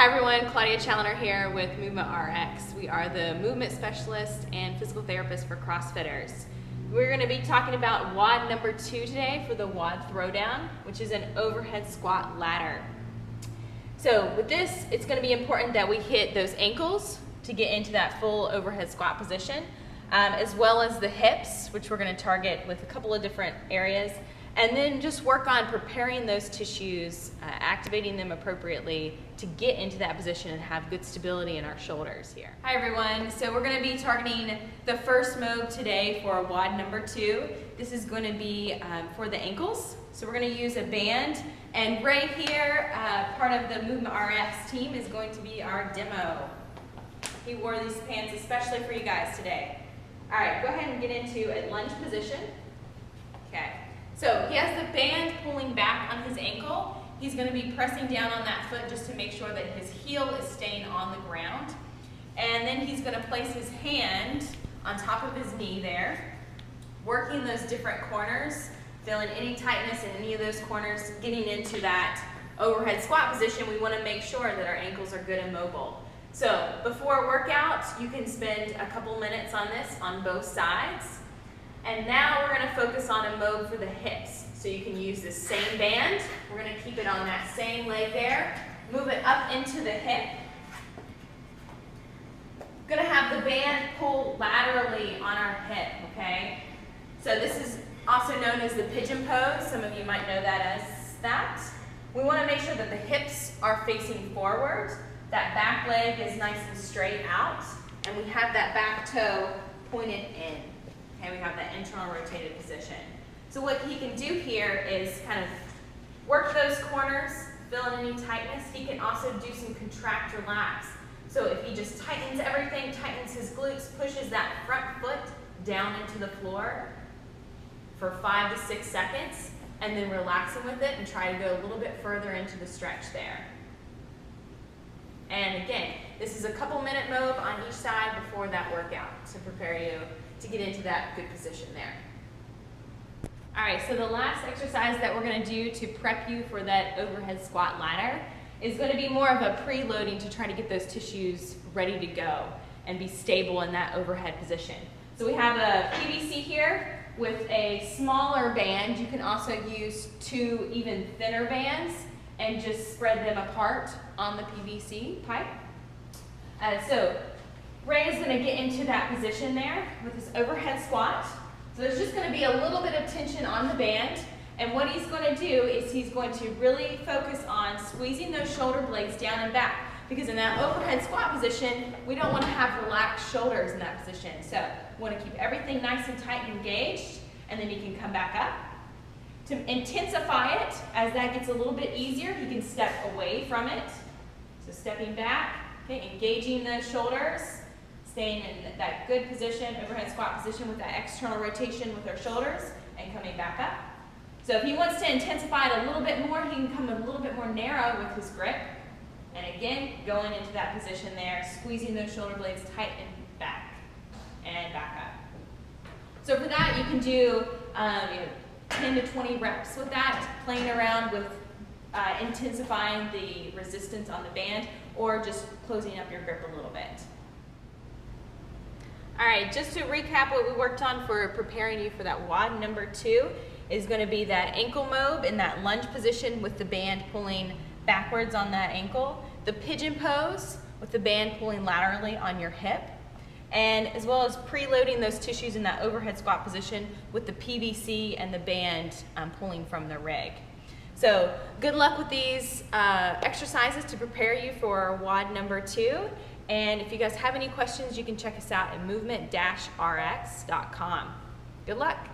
everyone, Claudia Challoner here with Movement RX. We are the movement specialist and physical therapist for CrossFitters. We're going to be talking about WOD number 2 today for the WOD Throwdown, which is an overhead squat ladder. So with this, it's going to be important that we hit those ankles to get into that full overhead squat position, as well as the hips, which we're going to target with a couple of different areas. And then just work on preparing those tissues, activating them appropriately to get into that position and have good stability in our shoulders here. Hi everyone, so we're going to be targeting the first move today for WOD number 2. This is going to be for the ankles. So we're going to use a band, and right here, part of the Movement RX team is going to be our demo. He wore these pants especially for you guys today. All right, go ahead and get into a lunge position. Okay. So he has the band pulling back on his ankle. He's going to be pressing down on that foot just to make sure that his heel is staying on the ground. And then he's going to place his hand on top of his knee there, working those different corners, feeling any tightness in any of those corners, getting into that overhead squat position. We want to make sure that our ankles are good and mobile. So before a workout, you can spend a couple minutes on this on both sides. And now we're going to focus on a mode for the hips. So you can use this same band. We're going to keep it on that same leg there. Move it up into the hip. Going to have the band pull laterally on our hip, okay? So this is also known as the pigeon pose. Some of you might know that as that. We want to make sure that the hips are facing forward. That back leg is nice and straight out. And we have that back toe pointed in. Okay, we have that internal rotated position. So what he can do here is kind of work those corners, fill in any tightness. He can also do some contract, relax. So if he just tightens everything, tightens his glutes, pushes that front foot down into the floor for 5 to 6 seconds, and then relaxing with it and try to go a little bit further into the stretch there. And again, this is a couple minute move on each side before that workout to prepare you to get into that good position there. All right, so the last exercise that we're going to do to prep you for that overhead squat ladder is going to be more of a preloading to try to get those tissues ready to go and be stable in that overhead position. So we have a PVC here with a smaller band. You can also use 2 even thinner bands and just spread them apart on the PVC pipe. So Ray is going to get into that position there with his overhead squat. So there's just going to be a little bit of tension on the band. And what he's going to do is he's going to really focus on squeezing those shoulder blades down and back. Because in that overhead squat position, we don't want to have relaxed shoulders in that position. So we want to keep everything nice and tight and engaged. And then you can come back up. To intensify it, as that gets a little bit easier, he can step away from it. So stepping back, okay, engaging those shoulders. Staying in that good position, overhead squat position with that external rotation with our shoulders and coming back up. So if he wants to intensify it a little bit more, he can come a little bit more narrow with his grip. And again, going into that position there, squeezing those shoulder blades tight and back up. So for that, you can do 10 to 20 reps with that, playing around with intensifying the resistance on the band or just closing up your grip a little bit. All right, just to recap what we worked on for preparing you for that WOD number 2 is going to be that ankle mob in that lunge position with the band pulling backwards on that ankle, the pigeon pose with the band pulling laterally on your hip, and as well as preloading those tissues in that overhead squat position with the PVC and the band pulling from the rig. So good luck with these exercises to prepare you for WOD number 2. And if you guys have any questions, you can check us out at movement-rx.com. Good luck.